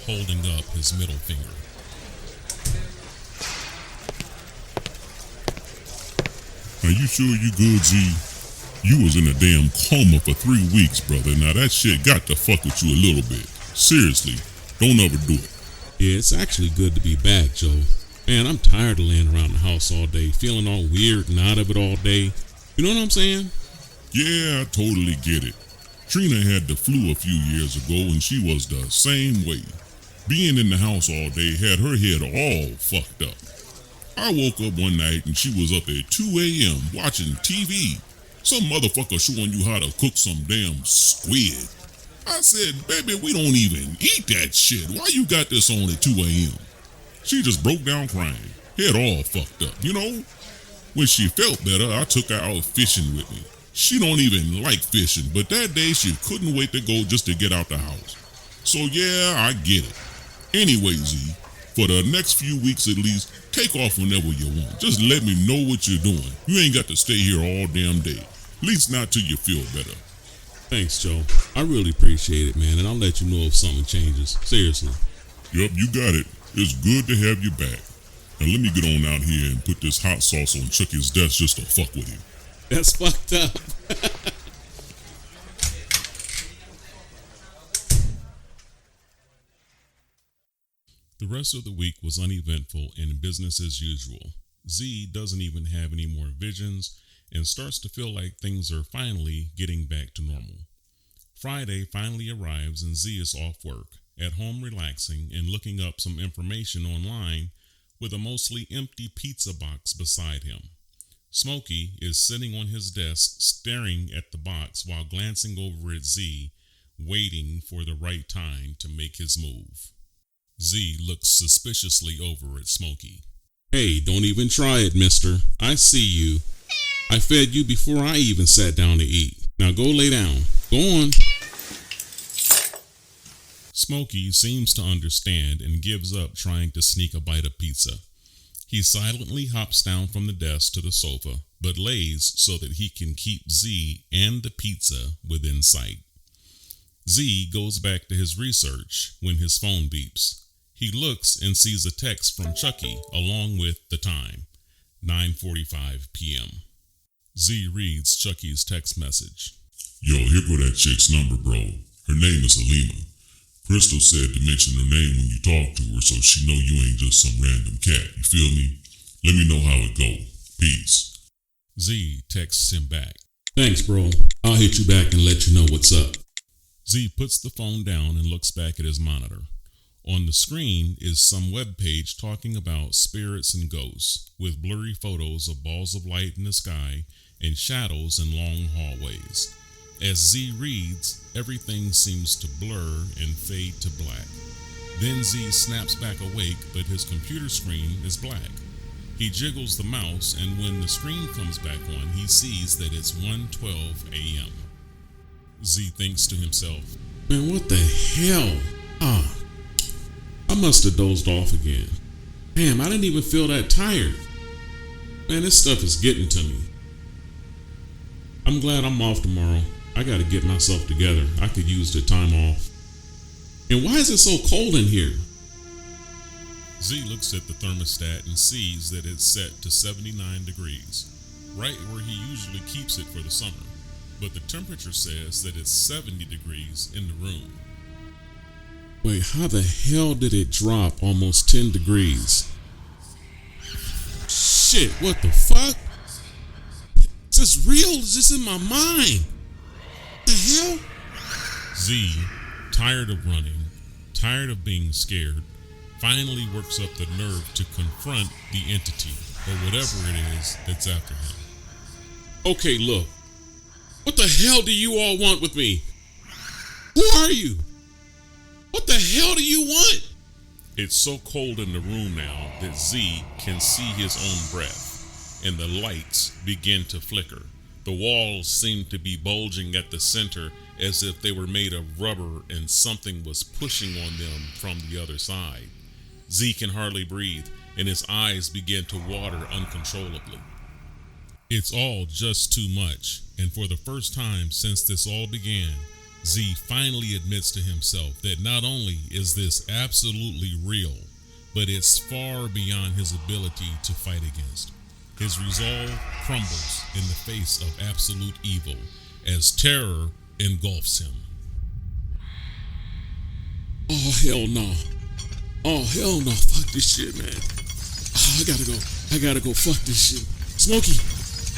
holding up his middle finger. Are you sure you good, Z? You was in a damn coma for 3 weeks, brother. Now that shit got to fuck with you a little bit. Seriously, don't overdo it. Yeah, it's actually good to be back, Joe. Man, I'm tired of laying around the house all day, feeling all weird and out of it all day. You know what I'm saying? Yeah, I totally get it. Trina had the flu a few years ago and she was the same way. Being in the house all day had her head all fucked up. I woke up one night and she was up at 2 a.m. watching TV. Some motherfucker showing you how to cook some damn squid. I said, baby, we don't even eat that shit. Why you got this on at 2 a.m.? She just broke down crying. Head all fucked up, you know? When she felt better, I took her out fishing with me. She don't even like fishing, but that day she couldn't wait to go just to get out the house. So yeah, I get it. Anyway, Z, for the next few weeks at least, take off whenever you want. Just let me know what you're doing. You ain't got to stay here all damn day. At least not till you feel better. Thanks, Joe. I really appreciate it, man, and I'll let you know if something changes. Seriously. Yup, you got it. It's good to have you back. Now let me get on out here and put this hot sauce on Chucky's desk just to fuck with him. That's fucked up. The rest of the week was uneventful and business as usual. Z doesn't even have any more visions and starts to feel like things are finally getting back to normal. Friday finally arrives and Z is off work, at home relaxing and looking up some information online with a mostly empty pizza box beside him. Smokey is sitting on his desk staring at the box while glancing over at Z, waiting for the right time to make his move. Z looks suspiciously over at Smokey. Hey, don't even try it, mister. I see you. I fed you before I even sat down to eat. Now go lay down. Go on. Smokey seems to understand and gives up trying to sneak a bite of pizza. He silently hops down from the desk to the sofa, but lays so that he can keep Z and the pizza within sight. Z goes back to his research when his phone beeps. He looks and sees a text from Chucky along with the time, 9:45 p.m. Z reads Chucky's text message. Yo, here go that chick's number, bro. Her name is Halima. Crystal said to mention her name when you talk to her so she know you ain't just some random cat. You feel me? Let me know how it go. Peace. Z texts him back. Thanks, bro. I'll hit you back and let you know what's up. Z puts the phone down and looks back at his monitor. On the screen is some webpage talking about spirits and ghosts, with blurry photos of balls of light in the sky and shadows in long hallways. As Z reads, everything seems to blur and fade to black. Then Z snaps back awake, but his computer screen is black. He jiggles the mouse, and when the screen comes back on, he sees that it's 1:12 a.m. Z thinks to himself, Man, what the hell? I must have dozed off again. Damn, I didn't even feel that tired. Man, this stuff is getting to me. I'm glad I'm off tomorrow. I gotta get myself together. I could use the time off. And why is it so cold in here? Z looks at the thermostat and sees that it's set to 79 degrees, right where he usually keeps it for the summer. but the temperature says that it's 70 degrees in the room. Wait, how the hell did it drop almost 10 degrees? Shit, what the fuck? Is this real? Is this in my mind? What the hell? Z, tired of running, tired of being scared, finally works up the nerve to confront the entity, or whatever it is that's after him. Okay, look. What the hell do you all want with me? Who are you? What the hell do you want? It's so cold in the room now that Z can see his own breath, and the lights begin to flicker. The walls seem to be bulging at the center as if they were made of rubber and something was pushing on them from the other side. Z can hardly breathe, and his eyes begin to water uncontrollably. It's all just too much, and for the first time since this all began, Z finally admits to himself that not only is this absolutely real, but it's far beyond his ability to fight against. His resolve crumbles in the face of absolute evil as terror engulfs him. Oh, hell no. Oh, hell no. Fuck this shit, man. Oh, I gotta go. Fuck this shit. Smokey,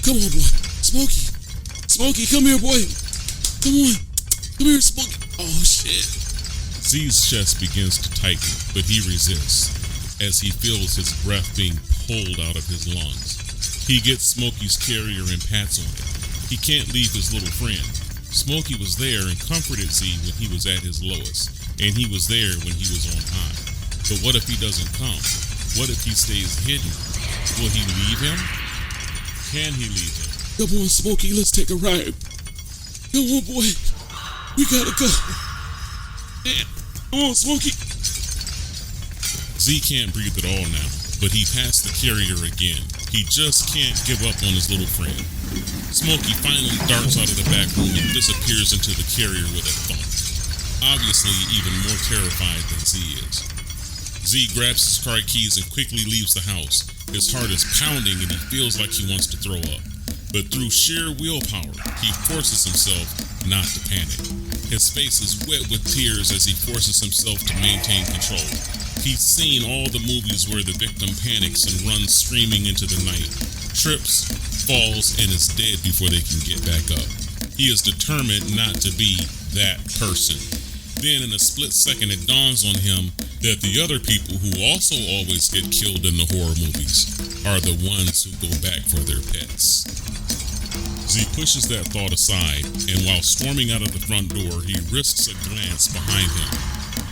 come on, boy. Smokey, come here, boy. Come on. Come here, Smokey. Oh, shit. Z's chest begins to tighten, but he resists as he feels his breath being pulled out of his lungs. He gets Smokey's carrier and pats on it. He can't leave his little friend. Smokey was there and comforted Z when he was at his lowest, and he was there when he was on high. But what if he doesn't come? What if he stays hidden? Will he leave him? Can he leave him? Come on, Smokey, let's take a ride. Come on, boy. We gotta go. Damn. Come on, Smokey. Z can't breathe at all now, but he passed the carrier again. He just can't give up on his little friend. Smokey finally darts out of the back room and disappears into the carrier with a thump. Obviously even more terrified than Z is. Z grabs his car keys and quickly leaves the house. His heart is pounding and he feels like he wants to throw up. But through sheer willpower, he forces himself not to panic. His face is wet with tears as he forces himself to maintain control. He's seen all the movies where the victim panics and runs screaming into the night, trips, falls, and is dead before they can get back up. He is determined not to be that person. Then in a split second it dawns on him that the other people who also always get killed in the horror movies are the ones who go back for their pets. Z pushes that thought aside, and while storming out of the front door, he risks a glance behind him.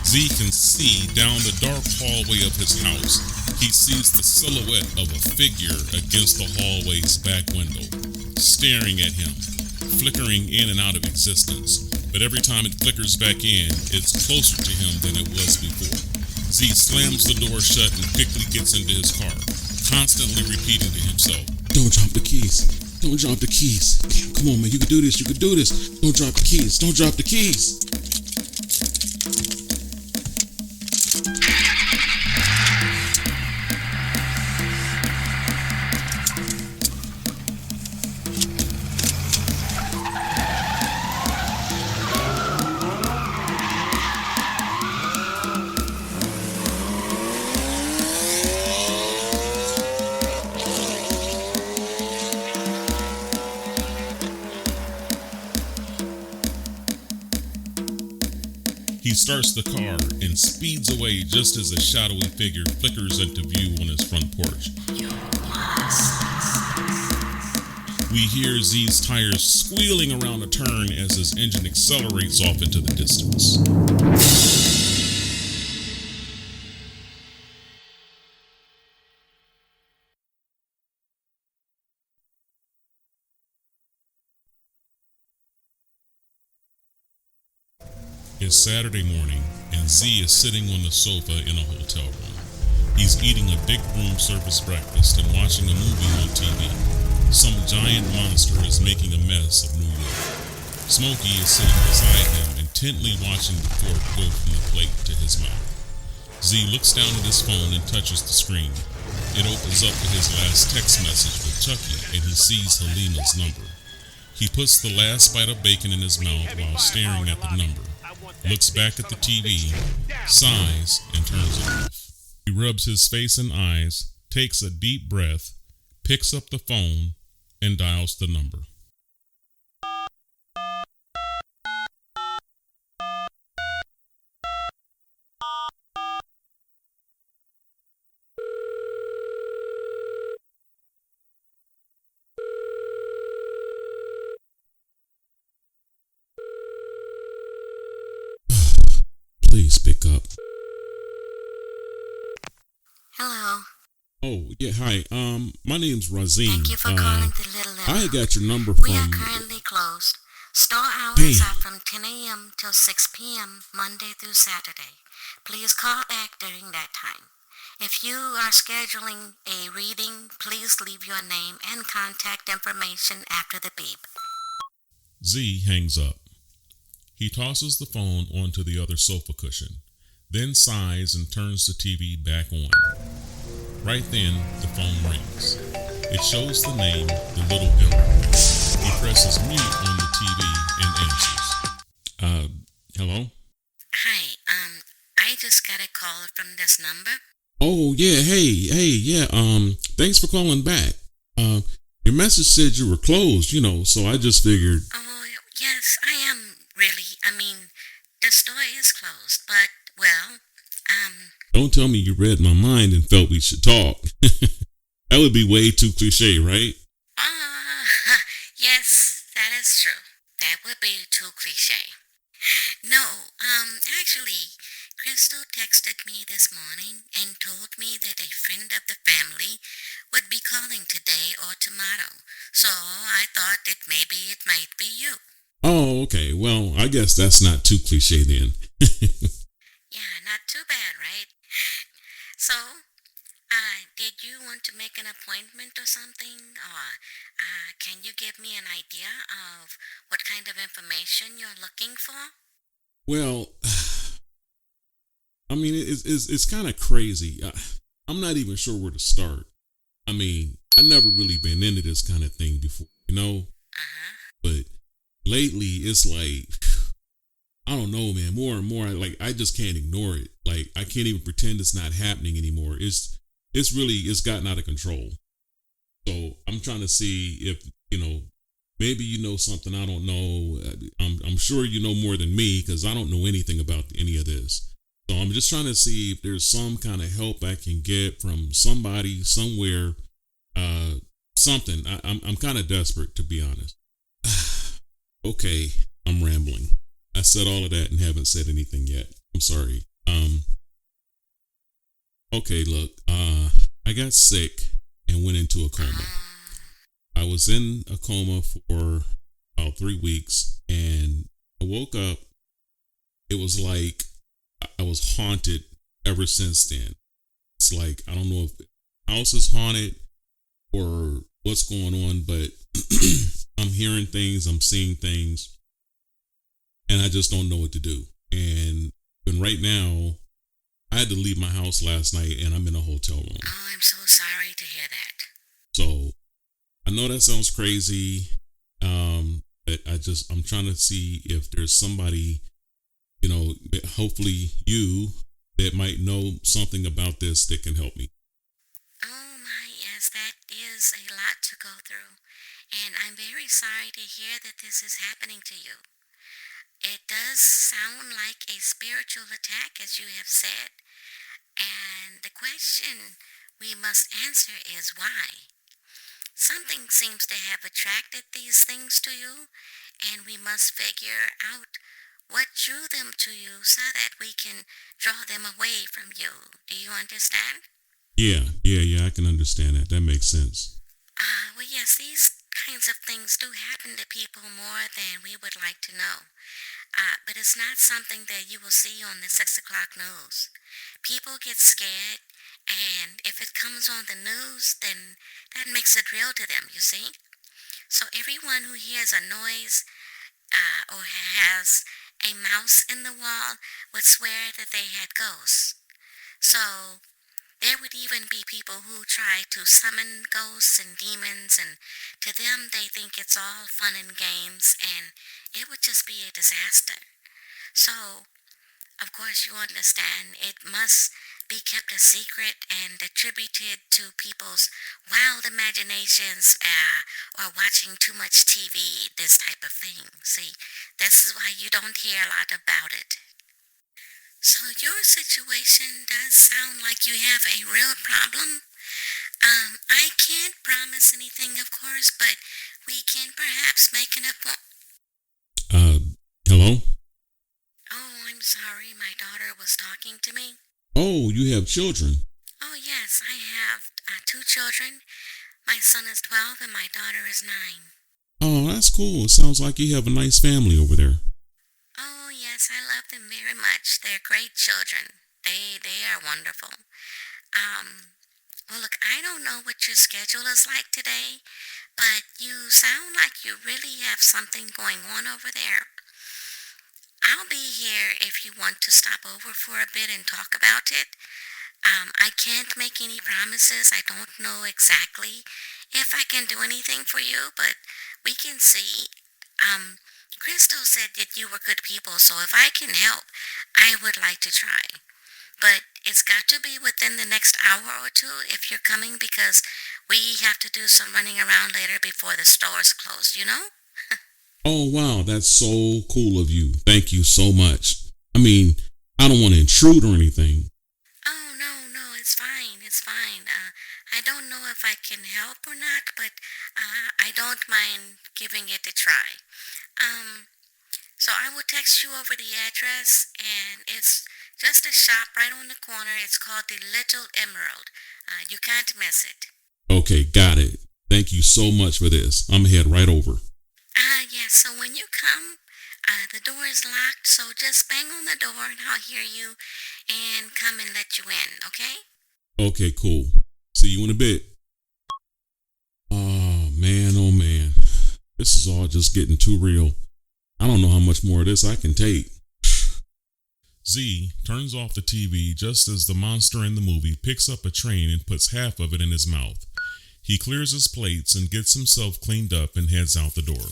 Z can see down the dark hallway of his house. He sees the silhouette of a figure against the hallway's back window, staring at him, flickering in and out of existence. But every time it flickers back in, it's closer to him than it was before. Z slams the door shut and quickly gets into his car, constantly repeating to himself, Don't drop the keys. Don't drop the keys. Come on, man. You can do this. You can do this. Don't drop the keys. Don't drop the keys. He starts the car and speeds away just as a shadowy figure flickers into view on his front porch. We hear Z's tires squealing around a turn as his engine accelerates off into the distance. It's Saturday morning, and Z is sitting on the sofa in a hotel room. He's eating a big room service breakfast and watching a movie on TV. Some giant monster is making a mess of New York. Smokey is sitting beside him, intently watching the fork go from the plate to his mouth. Z looks down at his phone and touches the screen. It opens up with his last text message with Chucky, and he sees Helena's number. He puts the last bite of bacon in his mouth while staring at the number, looks back at the TV, sighs, and turns it off. He rubs his face and eyes, takes a deep breath, picks up the phone, and dials the number. Please pick up. Hello. Oh, yeah, hi. My name's Razine. Thank you for calling the Little I got your number We are from... currently closed. Store hours Damn. are from 10 a.m. till 6 p.m. Monday through Saturday. Please call back during that time. If you are scheduling a reading, please leave your name and contact information after the beep. Z hangs up. He tosses the phone onto the other sofa cushion, then sighs and turns the TV back on. Right then, the phone rings. It shows the name, The Little Ember. He presses mute on the TV and answers. Hello? Hi, I just got a call from this number. Oh, yeah, yeah, thanks for calling back. Your message said you were closed, so I just figured... Oh, yes, I am really. The store is closed, but, well, Don't tell me you read my mind and felt we should talk. That would be way too cliche, right? Yes, that is true. That would be too cliche. No, actually, Crystal texted me this morning and told me that a friend of the family would be calling today or tomorrow. So I thought that maybe it might be you. Oh, okay. Well, I guess that's not too cliche then. Yeah, not too bad, right? So, did you want to make an appointment or something? Or can you give me an idea of what kind of information you're looking for? Well, it's kind of crazy. I'm not even sure where to start. I never really been into this kind of thing before, But lately, it's like, I don't know, man, more and more, I just can't ignore it. I can't even pretend it's not happening anymore. It's gotten out of control. So I'm trying to see if, maybe you know something I don't know. I'm sure you know more than me because I don't know anything about any of this. So I'm just trying to see if there's some kind of help I can get from somebody, somewhere, something. I'm kind of desperate, to be honest. Okay, I'm rambling. I said all of that and haven't said anything yet. I'm sorry. Okay, look, I got sick and went into a coma. I was in a coma for about 3 weeks, and I woke up. It was like I was haunted ever since then. It's like, I don't know if the house is haunted or what's going on, but I'm hearing things, I'm seeing things, and I just don't know what to do. And right now, I had to leave my house last night, and I'm in a hotel room. Oh, I'm so sorry to hear that. So I know that sounds crazy, but I'm trying to see if there's somebody, hopefully you, that might know something about this that can help me. Oh my, yes, that is a lot to go through. And I'm very sorry to hear that this is happening to you. It does sound like a spiritual attack, as you have said. And the question we must answer is why? Something seems to have attracted these things to you, and we must figure out what drew them to you so that we can draw them away from you. Do you understand? Yeah, I can understand that. That makes sense. Well, yes, these kinds of things do happen to people more than we would like to know. But it's not something that you will see on the 6 o'clock news. People get scared, and if it comes on the news, then that makes it real to them, you see? So everyone who hears a noise or has a mouse in the wall would swear that they had ghosts. So There would even be people who try to summon ghosts and demons, and to them they think it's all fun and games, and it would just be a disaster. So, of course, you understand it must be kept a secret and attributed to people's wild imaginations, or watching too much TV, this type of thing. See, this is why you don't hear a lot about it. So your situation does sound like you have a real problem. I can't promise anything, of course, but we can perhaps make an appointment. Hello? Oh, I'm sorry, my daughter was talking to me. Oh, you have children. Oh, yes, I have 2 children. My son is 12 and my daughter is 9. Oh, that's cool. It sounds like you have a nice family over there. Oh, yes, I love them very much. They're great children. They are wonderful. Well, look, I don't know what your schedule is like today, but you sound like you really have something going on over there. I'll be here if you want to stop over for a bit and talk about it. I can't make any promises. I don't know exactly if I can do anything for you, but we can see. Crystal said that you were good people, so if I can help, I would like to try. But it's got to be within the next hour or 2 if you're coming, because we have to do some running around later before the stores close, you know? Oh, wow. That's so cool of you. Thank you so much. I mean, I don't want to intrude or anything. Oh, no, it's fine. I don't know if I can help or not, but I don't mind giving it a try. So I will text you over the address, and it's just a shop right on the corner. It's called the Little Emerald. You can't miss it. Okay, got it. Thank you so much for this. I'm head right over. Yes, so when you come, the door is locked, so just bang on the door and I'll hear you and come and let you in, okay? Okay, cool. See you in a bit. Oh, man. This is all just getting too real. I don't know how much more of this I can take. Z turns off the TV just as the monster in the movie picks up a train and puts half of it in his mouth. He clears his plates and gets himself cleaned up and heads out the door.